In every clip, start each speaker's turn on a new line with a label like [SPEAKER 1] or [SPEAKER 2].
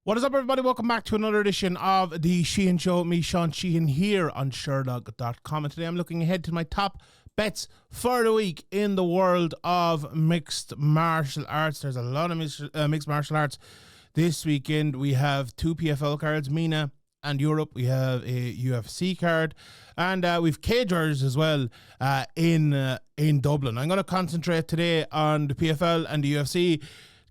[SPEAKER 1] What is up, everybody? Welcome back to another edition of the Sheehan Show. Me, Sean Sheehan, here on Sherdog.com. And today I'm looking ahead to my top bets for the week in the world of mixed martial arts. There's a lot of mixed martial arts this weekend. We have two PFL cards, MENA and Europe. We have a UFC card, and we've cage warriors as well in Dublin. I'm going to concentrate today on the PFL and the UFC.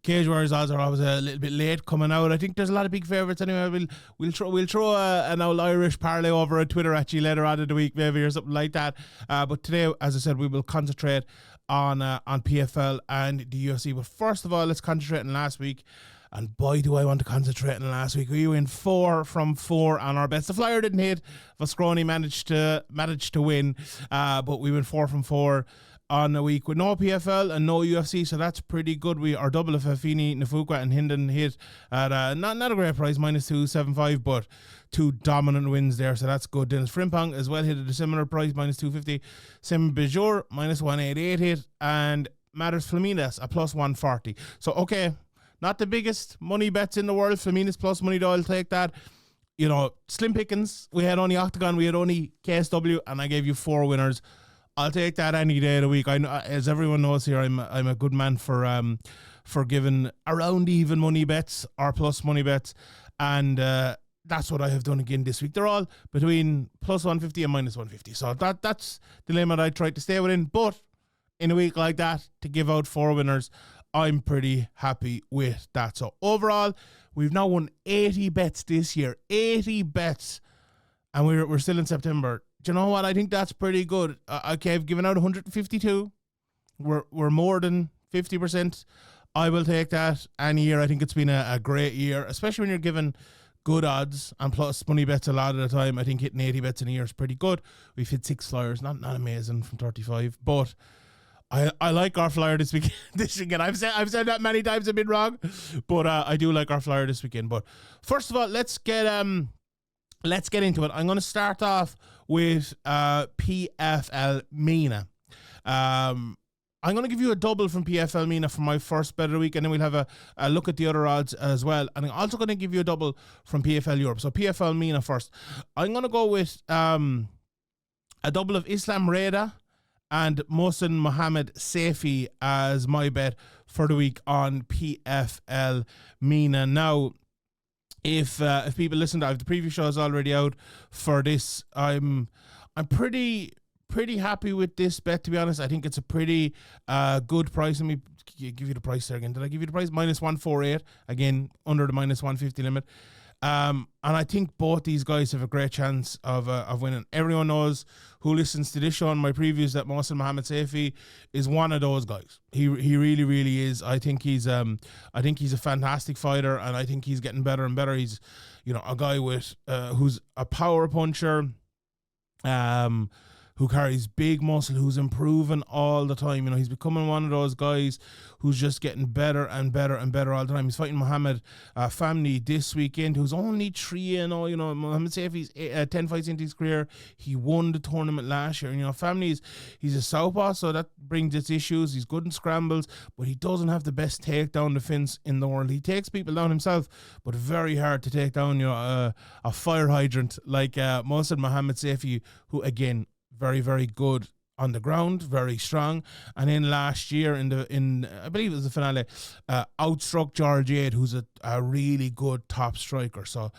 [SPEAKER 1] Cage warriors odds are always a little bit late coming out. I think there's a lot of big favourites anyway. We'll throw an old Irish parlay over on Twitter actually later on in the week maybe, or something like that. But today, as I said, we will concentrate on PFL and the UFC. But first of all, let's concentrate on last week. And boy, do I want to concentrate on last week. We went 4 from 4 on our bets. The Flier didn't hit. Vasconi managed to win, but we went 4 from 4 on a week with no PFL and no UFC, so that's pretty good. Our double of Fafini, Nafukwa and Hinden hit at not a great price, -275, but two dominant wins there, so that's good. Dennis Frimpong as well hit at a similar price, -250. Simon Bejor, -188 hit, and Matters Flaminas, a +140. So, okay, not the biggest money bets in the world. Flaminas plus money, though, I'll take that. You know, slim pickings. We had only Octagon, we had only KSW, and I gave you 4 winners. I'll take that any day of the week. I know, as everyone knows here, I'm a good man for giving around even money bets or plus money bets, and that's what I have done again this week. They're all between +150 and -150, so that's the limit I tried to stay within. But in a week like that, to give out 4 winners, I'm pretty happy with that. So overall, we've now won 80 bets this year, 80 bets, and we're still in September. Do you know what? I think that's pretty good. Okay, I've given out 152. We're more than 50%. I will take that any year. I think it's been a great year, especially when you're given good odds and plus money bets a lot of the time. I think hitting 80 bets in a year is pretty good. We've hit 6 flyers, not amazing from 35, but I like our flyer this weekend. I've said that many times. I've been wrong, but I do like our flyer this weekend. But first of all, let's get into it. I'm going to start off with PFL MENA. I'm going to give you a double from PFL MENA for my first bet of the week, and then we'll have a look at the other odds as well. And I'm also going to give you a double from PFL Europe. So PFL MENA first. I'm going to go with a double of Islam Reda and Mohsen Mohammadseifi as my bet for the week on PFL MENA. Now, if people listen to, the preview show is already out for this. I'm pretty happy with this bet, to be honest. I think it's a pretty good price. Let me give you the price there again. Did I give you the price? -148, again under the -150 limit. And I think both these guys have a great chance of winning. Everyone knows who listens to this show and my previews that Mohsen Mohammadseifi is one of those guys. He really, really is. I think he's a fantastic fighter, and I think he's getting better and better. He's, a guy with who's a power puncher, who carries big muscle, who's improving all the time. He's becoming one of those guys who's just getting better and better and better all the time. He's fighting Mohammadseifi this weekend, who's only 3-0. Mohammadseifi's 10 fights into his career. He won the tournament last year. And, he's a southpaw, so that brings its issues. He's good in scrambles, but he doesn't have the best takedown defense in the world. He takes people down himself, but very hard to take down, a fire hydrant like Mohsen Mohammadseifi, who, again, very, very good on the ground, very strong. And then last year in I believe it was the finale, outstruck George Ade, who's a really good top striker. So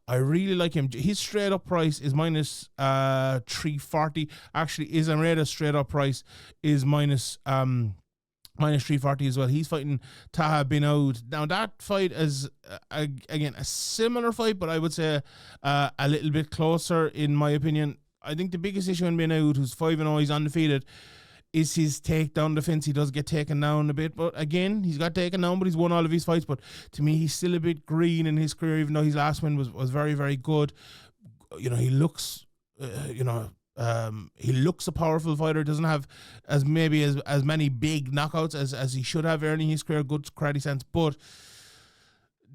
[SPEAKER 1] I really like him. His straight up price is -340. Actually, Islam Reda's straight up price is -340 as well. He's fighting Taha Bin Aoud. Now that fight is again a similar fight, but I would say a little bit closer in my opinion. I think the biggest issue in Bin Aoud, who's 5-0, he's undefeated, is his takedown defense. He does get taken down a bit, but again, he's got taken down, but he's won all of his fights. But to me, he's still a bit green in his career, even though his last win was very, very good. He looks, he looks a powerful fighter. Doesn't have as many big knockouts as he should have early in his career. Good karate sense, but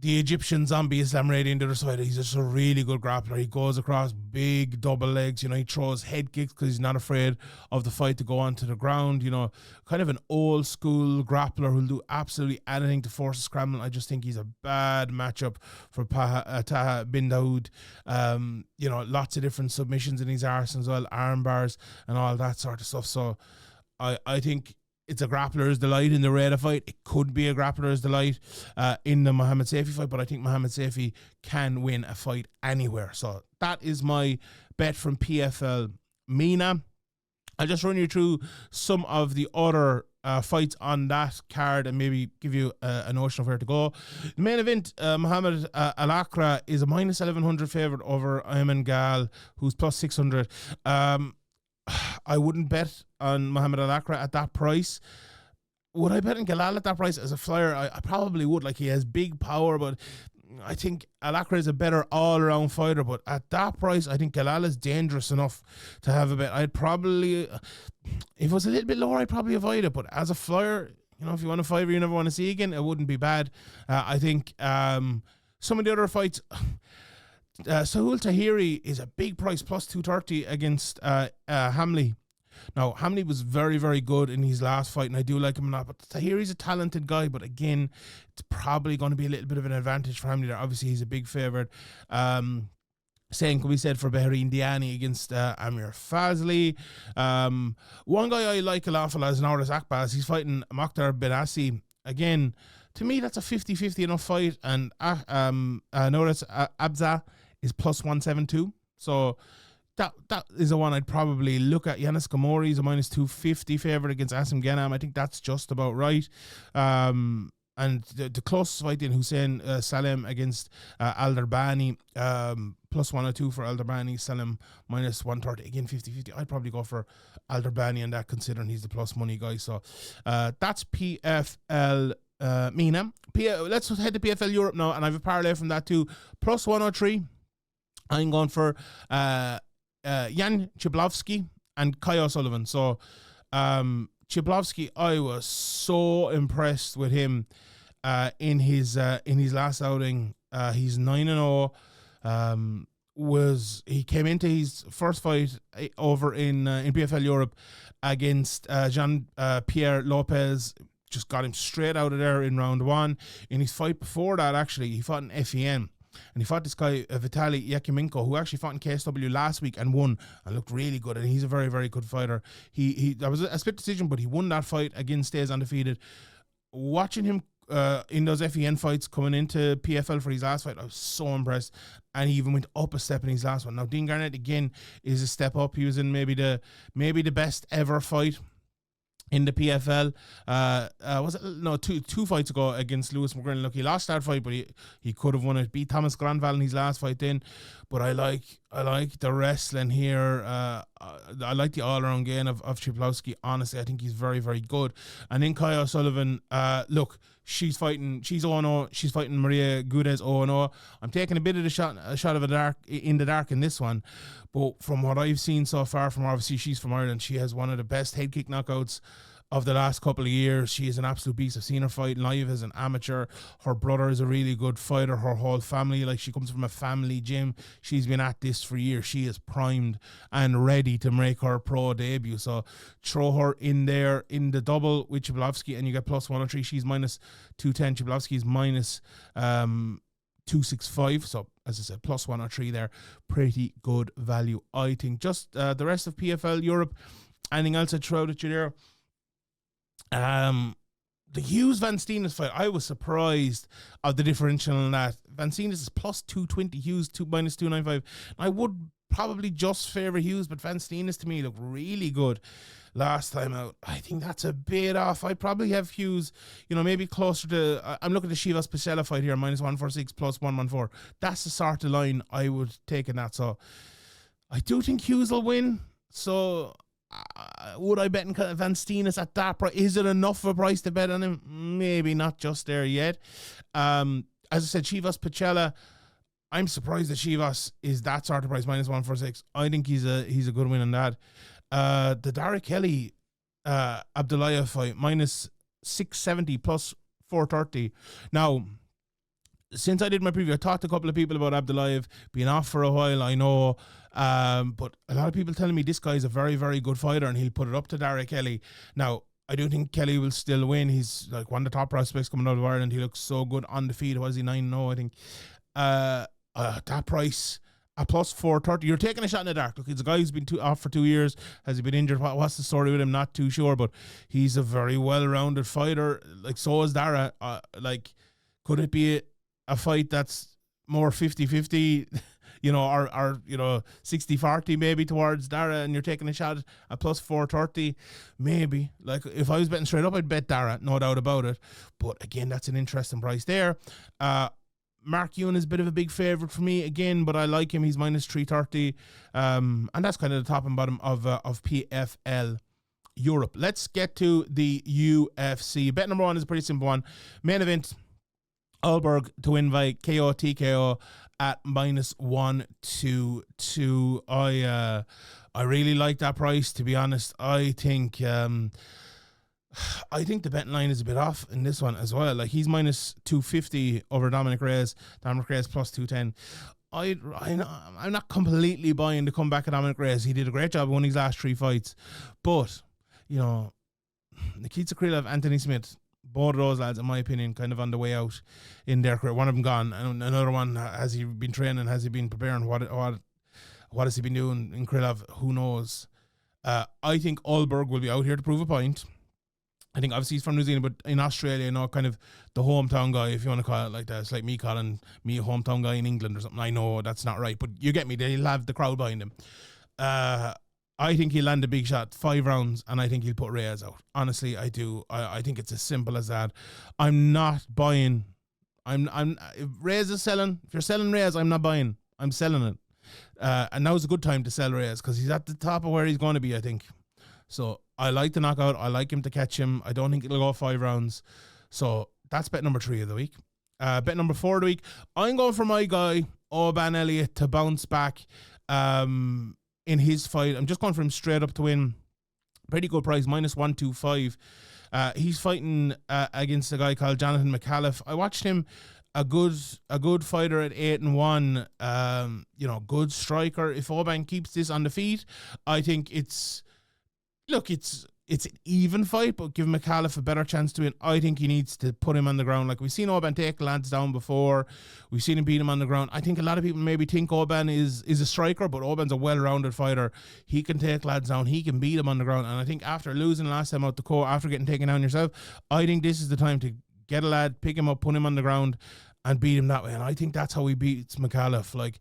[SPEAKER 1] the Egyptian zombie Islam Reda on the other side. He's just a really good grappler. He goes across big double legs. You know, he throws head kicks because he's not afraid of the fight to go onto the ground. You know, kind of an old school grappler who'll do absolutely anything to force a scramble. I just think he's a bad matchup for Taha bin Daoud. You know, lots of different submissions in his arsenal as well, arm bars and all that sort of stuff. So I think it's a grappler's delight in the Reda fight. It could be a grappler's delight in the Mohammadseifi fight, but I think Mohammadseifi can win a fight anywhere. So that is my bet from PFL MENA. I'll just run you through some of the other fights on that card and maybe give you a notion of where to go. The main event, Mohammed Al-Akra is a minus 1100 favourite over Ayman Gal, who's plus 600. I wouldn't bet on Mohammed Al-Akra at that price. Would I bet on Galal at that price as a flyer? I probably would. Like, he has big power, but I think Al-Akra is a better all-around fighter. But at that price, I think Galal is dangerous enough to have a bet. I'd probably, if it was a little bit lower, I'd probably avoid it. But as a flyer, you know, if you want a fighter you never want to see again, it wouldn't be bad. I think some of the other fights... Sahul Tahiri is a big price, plus 230 against Hamley. Now, Hamley was very, very good in his last fight, and I do like him a lot. But Tahiri's a talented guy, but again, it's probably going to be a little bit of an advantage for Hamley there. Obviously, he's a big favourite. Same can be said for Bahrain Diani against Amir Fazli. One guy I like an awful lot is Norris Akbaz. He's fighting Mokhtar Benassi. Again, to me, that's a 50-50 enough fight, and Norris Abza is plus 172. So that is the one I'd probably look at. Yanis Gamori is a minus 250 favourite against Asim Ghanam. I think that's just about right. And the closest fight in Hussein Salem against Al-Darbani, plus 102 for Al-Darbani, Salem minus 130. Again, 50-50. I'd probably go for Al-Darbani on that, considering he's the plus money guy. So that's PFL MENA. Let's head to PFL Europe now, and I have a parlay from that too. Plus 103. I'm going for Jan Cieplowski and Kiya Sullivan. So Cieplowski, I was so impressed with him in his last outing. He's 9-0. He came into his first fight over in PFL Europe against Jean-Pierre Lopez. Just got him straight out of there in round one. In his fight before that, actually, he fought in FEN. And he fought this guy, Vitaly Yakimenko, who actually fought in KSW last week and won and looked really good. And he's a very, very good fighter. That was a split decision, but he won that fight. Again, stays undefeated. Watching him in those FEN fights coming into PFL for his last fight, I was so impressed. And he even went up a step in his last one. Now, Dean Garnett, again, is a step up. He was in maybe the best ever fight in the PFL. Was it? No, two fights ago against Lewis McGrennan. Look, he lost that fight, but he could have won it. Beat Thomas Granville in his last fight then. But I like the wrestling here. I like the all-around game of Cieplowski. Honestly, I think he's very, very good. And then Kiya Sullivan, look, she's fighting 0-0. She's fighting Maria Gudez 0-0. I'm taking a bit of a shot of in the dark in this one. But from what I've seen so far from her, obviously she's from Ireland, she has one of the best head kick knockouts of the last couple of years. She is an absolute beast. I've seen her fight live as an amateur. Her brother is a really good fighter. Her whole family, like, she comes from a family gym. She's been at this for years. She is primed and ready to make her pro debut. So throw her in there in the double with Cieplowski and you get plus 103. She's minus 210. Cieplowski is minus 265. So as I said, plus 103 there. Pretty good value, I think. Just the rest of PFL Europe. Anything else I'd throw at you there? The Hughes Van Steenis fight, I was surprised of the differential in that. Van Steenis is plus 220, Hughes minus 295. I would probably just favour Hughes, but Van Steenis to me looked really good last time out. I think that's a bit off. I'd probably have Hughes, maybe closer to, I'm looking at the Shivas Pacella fight here, minus 146 plus 114. That's the sort of line I would take in that. So I do think Hughes will win. So would I bet on Van Steenis at that price? Is it enough of a price to bet on him? Maybe not just there yet. As I said, Shivas Pacella, I'm surprised that Shivas is that sort of price, minus 146. I think he's a good win on that. The Derek Kelly Abdullayev fight, minus 670 plus 430. Now, since I did my preview, I talked to a couple of people about Abdullayev being off for a while, I know. But a lot of people telling me this guy's a very, very good fighter and he'll put it up to Dara Kelly. Now, I do think Kelly will still win. He's like one of the top prospects coming out of Ireland. He looks so good on the feet. Was he 9-0, I think? That price, a plus 430. You're taking a shot in the dark. Look, he's a guy who's been off for 2 years. Has he been injured? What's the story with him? Not too sure, but he's a very well-rounded fighter. Like, so is Dara. Could it be a fight that's more 50-50, or 60-40 maybe towards Dara, and you're taking a shot at plus 430? Maybe. Like, if I was betting straight up, I'd bet Dara, no doubt about it. But again, that's an interesting price there. Mark Ewan is a bit of a big favourite for me again, but I like him. He's minus 330. And that's kind of the top and bottom of PFL Europe. Let's get to the UFC. Bet number one is a pretty simple one. Main event, Ulberg to win by KO TKO at minus 122. I really like that price, to be honest. I think the betting line is a bit off in this one as well. Like, he's minus 250 over Dominic Reyes. Dominic Reyes plus 210. I'm not completely buying the comeback of Dominic Reyes. He did a great job winning his last 3 fights. But, Nikita Krylov, Anthony Smith, both of those lads, in my opinion, kind of on the way out in their career. One of them gone, and another one, has he been training? Has he been preparing? What has he been doing in Krylov? Who knows? I think Ulberg will be out here to prove a point. I think obviously he's from New Zealand, but in Australia, kind of the hometown guy, if you want to call it like that. It's like me calling me a hometown guy in England or something. I know that's not right, but you get me. They'll have the crowd behind him. I think he'll land a big shot, 5 rounds, and I think he'll put Reyes out. Honestly, I do. I think it's as simple as that. I'm not buying. If Reyes is selling, if you're selling Reyes, I'm not buying. I'm selling it. And now's a good time to sell Reyes because he's at the top of where he's going to be, I think. So I like the knockout. I like him to catch him. I don't think it'll go 5 rounds. So that's bet number 3 of the week. Bet number 4 of the week, I'm going for my guy, Oban Elliott, to bounce back in his fight. I'm just going for him straight up to win. Pretty good price, minus 125. He's fighting against a guy called Jonathan McAuliffe. I watched him, a good fighter at 8-1. Good striker. If Oban keeps this on the feet, I think it's an even fight, but give McAuliffe a better chance to win. I think he needs to put him on the ground. Like, we've seen Oban take lads down before. We've seen him beat him on the ground. I think a lot of people maybe think Oban is a striker, but Oban's a well-rounded fighter. He can take lads down. He can beat him on the ground. And I think after losing last time out the court, after getting taken down yourself, I think this is the time to get a lad, pick him up, put him on the ground, and beat him that way. And I think that's how he beats McAuliffe.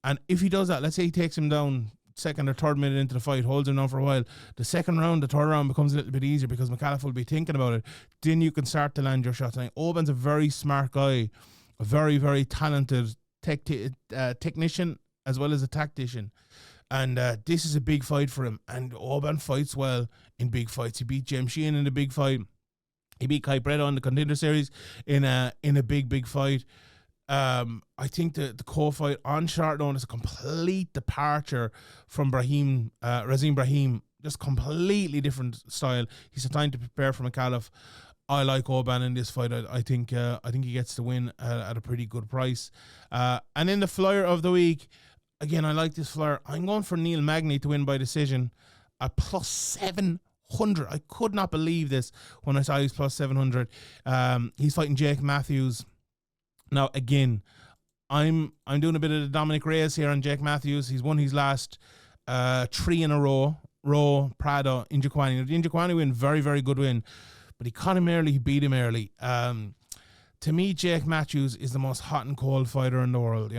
[SPEAKER 1] And if he does that, let's say he takes him down second or third minute into the fight, holds him down for a while, the second round, the third round becomes a little bit easier because McAuliffe will be thinking about it. Then you can start to land your shots. I think Oban's a very smart guy, a very, very talented technician as well as a tactician. And this is a big fight for him. And Oban fights well in big fights. He beat James Sheehan in a big fight. He beat Kai Reda on the Contender Series in a big fight. I think the co-fight on short notice is a complete departure from Razim Brahim. Just completely different style. He's had time to prepare for McAuliffe. I like Oban in this fight. I think he gets to win at a pretty good price. And in the flyer of the week, again, I like this flyer. I'm going for Neil Magny to win by decision at plus 700. I could not believe this when I saw he was plus 700. He's fighting Jake Matthews. Now, again, I'm doing a bit of the Dominic Reyes here on Jake Matthews. He's won his last 3 in a row. Prado, Injaquani. The Injaquani win, very, very good win. But he caught him early. He beat him early. To me, Jake Matthews is the most hot and cold fighter in the world.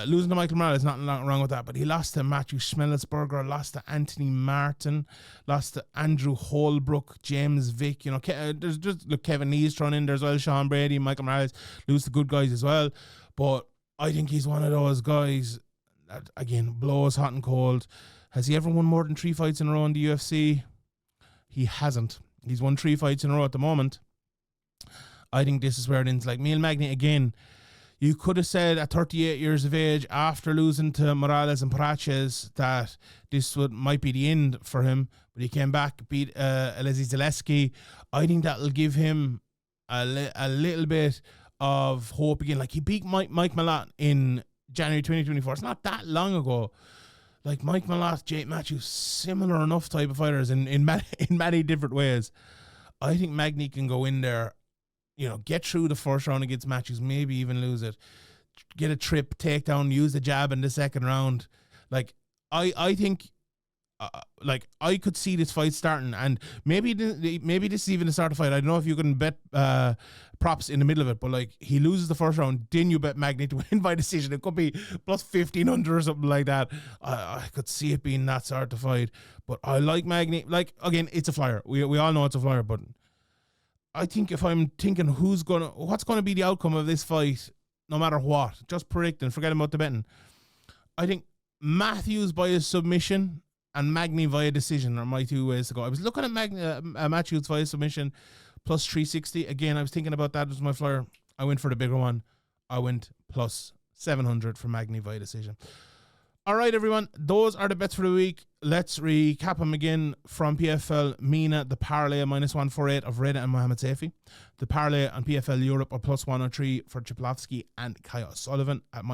[SPEAKER 1] Losing to Michael Morales, nothing wrong with that. But he lost to Matthew Schmellesberger, lost to Anthony Martin, lost to Andrew Holbrook, James Vick. There's just Kevin Lee's thrown in there as well. Sean Brady, Michael Morales, lose to good guys as well. But I think he's one of those guys that, again, blows hot and cold. Has he ever won more than 3 fights in a row in the UFC? He hasn't. He's won 3 fights in a row at the moment. I think this is where it ends. Like Neil Magny, again, you could have said at 38 years of age, after losing to Morales and Paraches, that this might be the end for him. But he came back, beat Alexei Zaleski. I think that'll give him a little bit of hope again. Like, he beat Mike Malott in January 2024. It's not that long ago. Like, Mike Malott, Jake Matthews, similar enough type of fighters in many different ways. I think Magny can go in there, get through the first round against Matthews, maybe even lose it, get a trip, take down, use the jab in the second round. Like, I think, I could see this fight starting, and maybe this is even the start of the fight. I don't know if you can bet props in the middle of it, but like, he loses the first round, then you bet Magny to win by decision. It could be plus 1,500 or something like that. I could see it being that sort of fight, but I like Magny. Like, again, it's a flyer. We all know it's a flyer, but I think if I'm thinking what's going to be the outcome of this fight, no matter what, just predicting, forget about the betting, I think Matthews by a submission and Magny via decision are my two ways to go. I was looking at Matthews via submission plus 360. Again, I was thinking about that as my flyer. I went for the bigger one. I went plus 700 for Magny via decision. All right, everyone. Those are the bets for the week. Let's recap them again. From PFL MENA, the parlay minus 148 of Reda and Mohammadseifi. The parlay on PFL Europe are plus 103 for Cieplowski and Kiya Sullivan at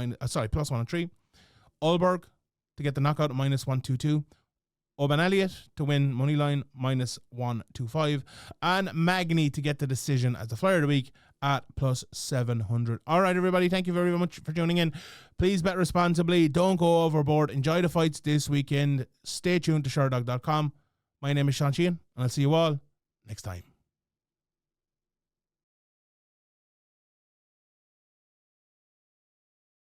[SPEAKER 1] plus 103. Ulberg to get the knockout at minus 122. Oban Elliott to win moneyline minus 125. And Magny to get the decision as the flyer of the week at plus 700. All right, everybody. Thank you very much for tuning in. Please bet responsibly. Don't go overboard. Enjoy the fights this weekend. Stay tuned to Sherdog.com. My name is Sheehan, and I'll see you all next time.